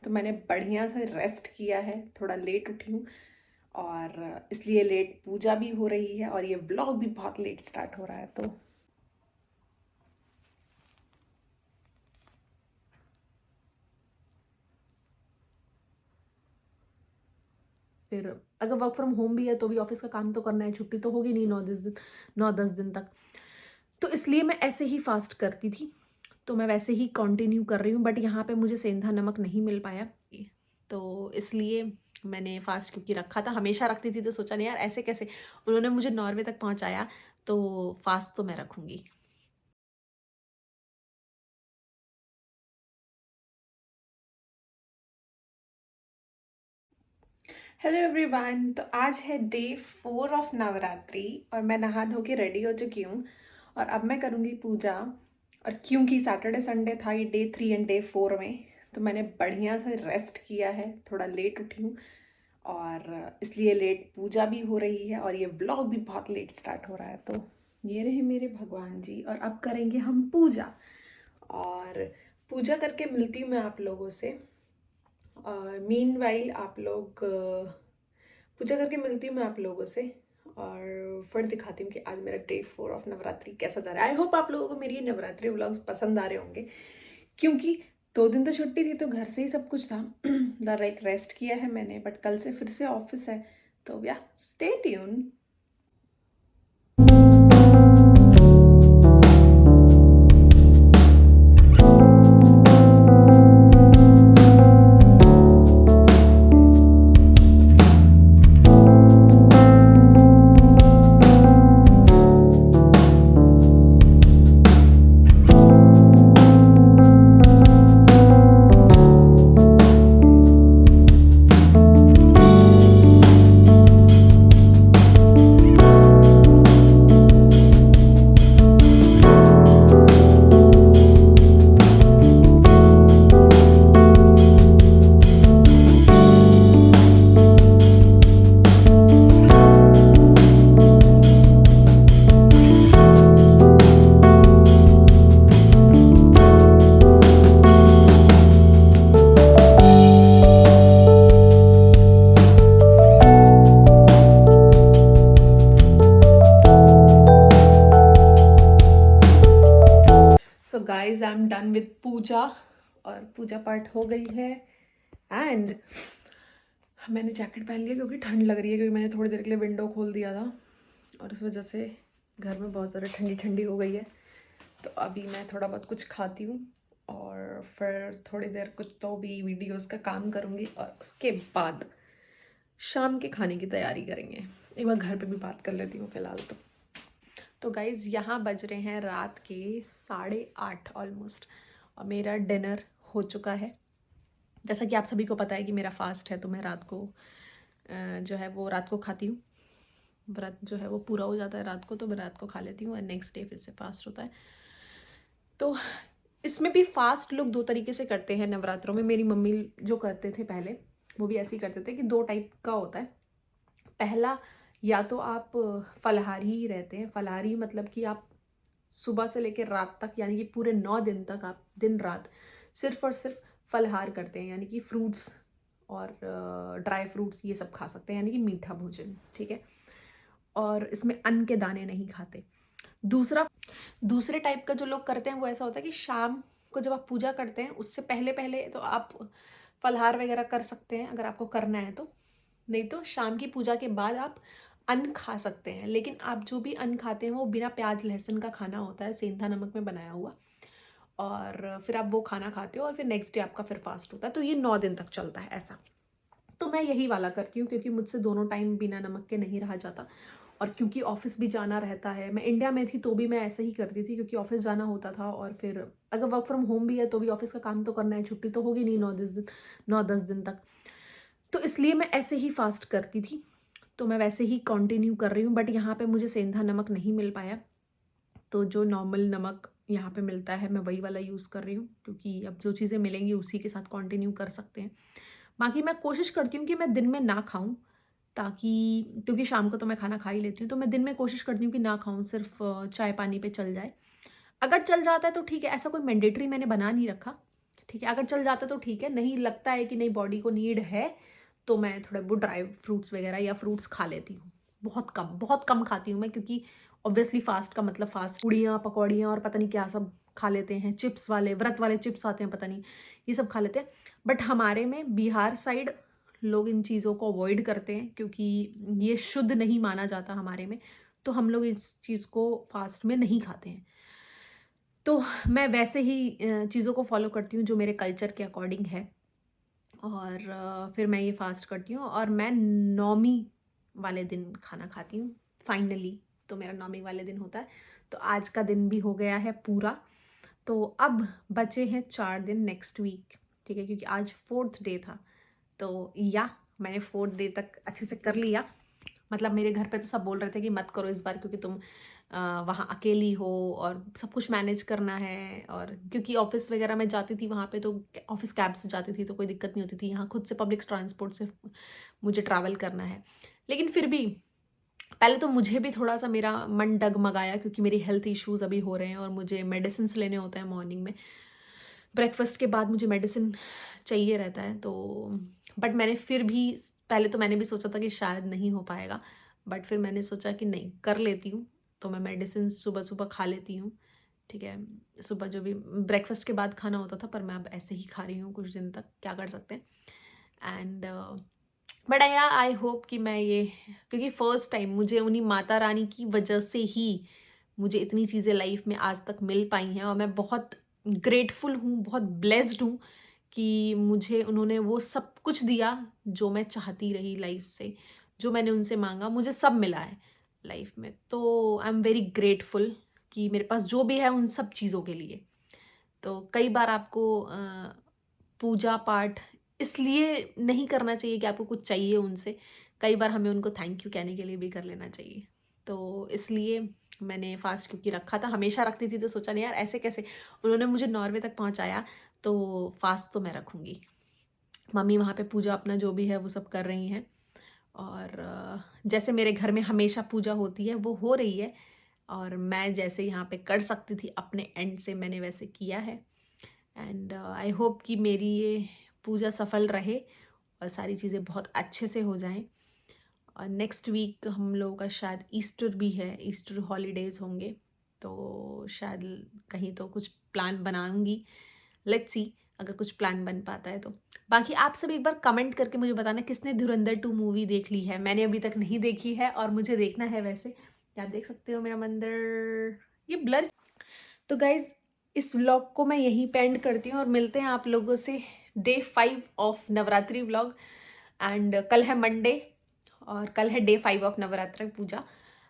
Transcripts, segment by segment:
तो मैंने बढ़िया से रेस्ट किया है, थोड़ा लेट उठी हूँ और इसलिए लेट पूजा भी हो रही है और ये व्लॉग भी बहुत लेट स्टार्ट हो रहा है। तो फिर अगर वर्क फ्रॉम होम भी है तो भी ऑफिस का काम तो करना है, छुट्टी तो होगी नहीं 9-10 दिन तक। तो इसलिए मैं ऐसे ही फास्ट करती थी, तो मैं वैसे ही कंटिन्यू कर रही हूँ। बट यहाँ पे मुझे सेंधा नमक नहीं मिल पाया, तो इसलिए मैंने फास्ट क्योंकि रखा था, हमेशा रखती थी, तो सोचा नहीं यार ऐसे कैसे, उन्होंने मुझे नॉर्वे तक पहुँचाया तो फास्ट तो मैं रखूँगी। हेलो एवरीवन, तो आज है डे 4 ऑफ नवरात्रि और मैं नहा धो के रेडी हो चुकी हूँ और अब मैं करूँगी पूजा। और क्योंकि सैटरडे संडे था ये डे 3 एंड डे 4 में, तो मैंने बढ़िया से रेस्ट किया है, थोड़ा लेट उठी हूँ और इसलिए लेट पूजा भी हो रही है और ये व्लॉग भी बहुत लेट स्टार्ट हो रहा है। तो ये रहे मेरे भगवान जी और अब करेंगे हम पूजा। और पूजा करके मिलती हूँ मैं आप लोगों से। और मीनवाइल आप लोग पूजा करके मिलती हूँ मैं आप लोगों से और फिर दिखाती हूँ कि आज मेरा डे 4 ऑफ नवरात्रि कैसा जा रहा है। आई होप आप लोगों को मेरी ये नवरात्रि व्लॉग्स पसंद आ रहे होंगे, क्योंकि 2 दिन तो छुट्टी थी तो घर से ही सब कुछ था। लाइक रेस्ट किया है मैंने, बट कल से फिर से ऑफिस है, तो या stay tuned. So guys I am done with puja और पूजा पाठ हो गई है। एंड मैंने जैकेट पहन लिया क्योंकि ठंड लग रही है, क्योंकि मैंने थोड़ी देर के लिए विंडो खोल दिया था और इस वजह से घर में बहुत ज़्यादा ठंडी ठंडी हो गई है। तो अभी मैं थोड़ा बहुत कुछ खाती हूँ और फिर थोड़ी देर कुछ तो भी वीडियोस का काम करूँगी और उसके बाद शाम के खाने की तैयारी करेंगे। एक बार घर पे भी बात कर लेती हूँ फ़िलहाल। तो गाइज़ यहाँ बज रहे हैं रात के 8:30 ऑलमोस्ट और मेरा डिनर हो चुका है। जैसा कि आप सभी को पता है कि मेरा फास्ट है, तो मैं रात को जो है वो रात को खाती हूँ। व्रत जो है वो पूरा हो जाता है रात को, तो मैं रात को खा लेती हूँ और नेक्स्ट डे फिर से फास्ट होता है। तो इसमें भी फास्ट लोग 2 तरीके से करते हैं नवरात्रों में। मेरी मम्मी जो करते थे पहले, वो भी ऐसे ही करते थे कि 2 टाइप का होता है। पहला, या तो आप फलाहारी ही रहते हैं। फलाहारी मतलब कि आप सुबह से लेकर रात तक, यानी कि पूरे 9 दिन तक आप दिन रात सिर्फ और सिर्फ फलाहार करते हैं, यानी कि फ्रूट्स और ड्राई फ्रूट्स ये सब खा सकते हैं, यानी कि मीठा भोजन, ठीक है। और इसमें अन्न के दाने नहीं खाते। दूसरे टाइप का जो लोग करते हैं वो ऐसा होता है कि शाम को जब आप पूजा करते हैं उससे पहले पहले तो आप फलाहार वगैरह कर सकते हैं अगर आपको करना है तो। नहीं तो शाम की पूजा के बाद आप अन्न खा सकते हैं, लेकिन आप जो भी अन्न खाते हैं वो बिना प्याज लहसुन का खाना होता है, सेंधा नमक में बनाया हुआ। और फिर आप वो खाना खाते हो और फिर नेक्स्ट डे आपका फिर फास्ट होता है। तो ये 9 दिन तक चलता है ऐसा। तो मैं यही वाला करती हूँ क्योंकि मुझसे दोनों टाइम बिना नमक के नहीं रहा जाता। और क्योंकि ऑफिस भी जाना रहता है, मैं इंडिया में थी तो भी मैं ऐसे ही करती थी क्योंकि ऑफिस जाना होता था। और फिर अगर वर्क फ्रॉम होम भी है तो भी ऑफिस का काम तो करना है, छुट्टी तो होगी नहीं 9-10 दिन तक। तो इसलिए मैं ऐसे ही फास्ट करती थी, तो मैं वैसे ही कंटिन्यू कर रही हूँ। बट यहाँ पे मुझे सेंधा नमक नहीं मिल पाया, तो जो नॉर्मल नमक यहाँ पे मिलता है मैं वही वाला यूज़ कर रही हूँ, क्योंकि अब जो चीज़ें मिलेंगी उसी के साथ कंटिन्यू कर सकते हैं। बाकी मैं कोशिश करती हूँ कि मैं दिन में ना खाऊं, ताकि क्योंकि शाम को तो मैं खाना खा ही लेती हूँ, तो मैं दिन में कोशिश करती हूँ कि ना खाऊं, सिर्फ चाय पानी पे चल जाए। अगर चल जाता है तो ठीक है, ऐसा कोई मैंडेटरी मैंने बना नहीं रखा। ठीक है, अगर चल जाता तो ठीक है, नहीं लगता है कि नहीं बॉडी को नीड है तो मैं थोड़ा बहुत ड्राई फ्रूट्स वगैरह या फ्रूट्स खा लेती हूँ। बहुत कम खाती हूँ मैं, क्योंकि ऑब्वियसली फास्ट का मतलब फास्ट, पूड़ियाँ पकौड़ियाँ और पता नहीं क्या सब खा लेते हैं, चिप्स वाले, व्रत वाले चिप्स आते हैं, पता नहीं ये सब खा लेते हैं। बट हमारे में बिहार साइड लोग इन चीज़ों को अवॉइड करते हैं क्योंकि ये शुद्ध नहीं माना जाता हमारे में, तो हम लोग इस चीज़ को फास्ट में नहीं खाते हैं। तो मैं वैसे ही चीज़ों को फॉलो करती हूँ जो मेरे कल्चर के अकॉर्डिंग है, और फिर मैं ये फास्ट करती हूँ और मैं नौमी वाले दिन खाना खाती हूँ फाइनली। तो मेरा नौमी वाले दिन होता है, तो आज का दिन भी हो गया है पूरा। तो अब बचे हैं 4 दिन नेक्स्ट वीक, ठीक है, क्योंकि आज 4th डे था। तो या मैंने 4th डे तक अच्छे से कर लिया। मतलब मेरे घर पे तो सब बोल रहे थे कि मत करो इस बार, क्योंकि तुम वहाँ अकेली हो और सब कुछ मैनेज करना है, और क्योंकि ऑफिस वगैरह में जाती थी वहाँ पे, तो ऑफिस कैब से जाती थी तो कोई दिक्कत नहीं होती थी। यहाँ खुद से पब्लिक ट्रांसपोर्ट से मुझे ट्रैवल करना है। लेकिन फिर भी पहले तो मुझे भी थोड़ा सा मेरा मन डगमगाया, क्योंकि मेरी हेल्थ इश्यूज अभी हो रहे हैं और मुझे मेडिसिन लेने होते हैं मॉर्निंग में। ब्रेकफास्ट के बाद मुझे मेडिसिन चाहिए रहता है। तो बट मैंने फिर भी, पहले तो मैंने भी सोचा था कि शायद नहीं हो पाएगा, बट फिर मैंने सोचा कि नहीं, कर लेती हूँ। तो मैं मेडिसिन सुबह सुबह खा लेती हूँ, ठीक है। सुबह जो भी ब्रेकफास्ट के बाद खाना होता था, पर मैं अब ऐसे ही खा रही हूँ कुछ दिन तक, क्या कर सकते हैं। एंड बट आई होप कि मैं ये, क्योंकि फर्स्ट टाइम मुझे उन्हीं माता रानी की वजह से ही मुझे इतनी चीज़ें लाइफ में आज तक मिल पाई हैं, और मैं बहुत ग्रेटफुल हूँ, बहुत ब्लेस्ड हूँ कि मुझे उन्होंने वो सब कुछ दिया जो मैं चाहती रही लाइफ से। जो मैंने उनसे मांगा मुझे सब मिला है लाइफ में। तो आई एम वेरी ग्रेटफुल कि मेरे पास जो भी है उन सब चीज़ों के लिए। तो कई बार आपको पूजा पाठ इसलिए नहीं करना चाहिए कि आपको कुछ चाहिए उनसे, कई बार हमें उनको थैंक यू कहने के लिए भी कर लेना चाहिए। तो इसलिए मैंने फास्ट क्योंकि रखा था, हमेशा रखती थी, तो सोचा नहीं यार ऐसे कैसे, उन्होंने मुझे नॉर्वे तक पहुंचाया, तो फास्ट तो मैं रखूँगी। मम्मी वहाँ पे पूजा अपना जो भी है वो सब कर रही हैं, और जैसे मेरे घर में हमेशा पूजा होती है वो हो रही है, और मैं जैसे यहाँ पे कर सकती थी अपने एंड से मैंने वैसे किया है। एंड आई होप कि मेरी ये पूजा सफल रहे और सारी चीज़ें बहुत अच्छे से हो जाएं। और नेक्स्ट वीक हम लोगों का शायद ईस्टर भी है, ईस्टर हॉलीडेज़ होंगे, तो शायद कहीं तो कुछ प्लान बनाऊंगी। लेट्स सी अगर कुछ प्लान बन पाता है तो। बाकी आप सब एक बार कमेंट करके मुझे बताना किसने धुरंधर 2 मूवी देख ली है। मैंने अभी तक नहीं देखी है और मुझे देखना है वैसे। आप देख सकते हो मेरा मंदिर, ये ब्लर। तो गाइज इस व्लॉग को मैं यहीं पे एंड करती हूँ और मिलते हैं आप लोगों से day 5 of Navratri vlog. And कल है मंडे और कल है day 5 of Navratri puja.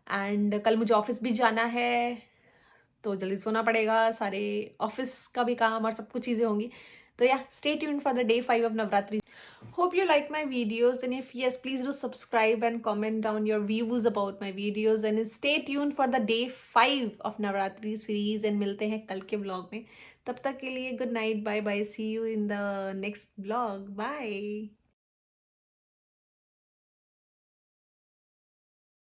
And कल मुझे ऑफिस भी जाना है, तो जल्दी सोना पड़ेगा, सारे ऑफिस का भी काम और सब कुछ चीज़ें होंगी। तो या stay tuned for the day 5 of Navratri. Hope you like my videos, and if yes, please do subscribe and comment down your views about my videos, and stay tuned for the day 5 of Navratri series. And मिलते हैं कल के vlog में, तब तक के लिए good night, bye bye, see you in the next vlog, bye.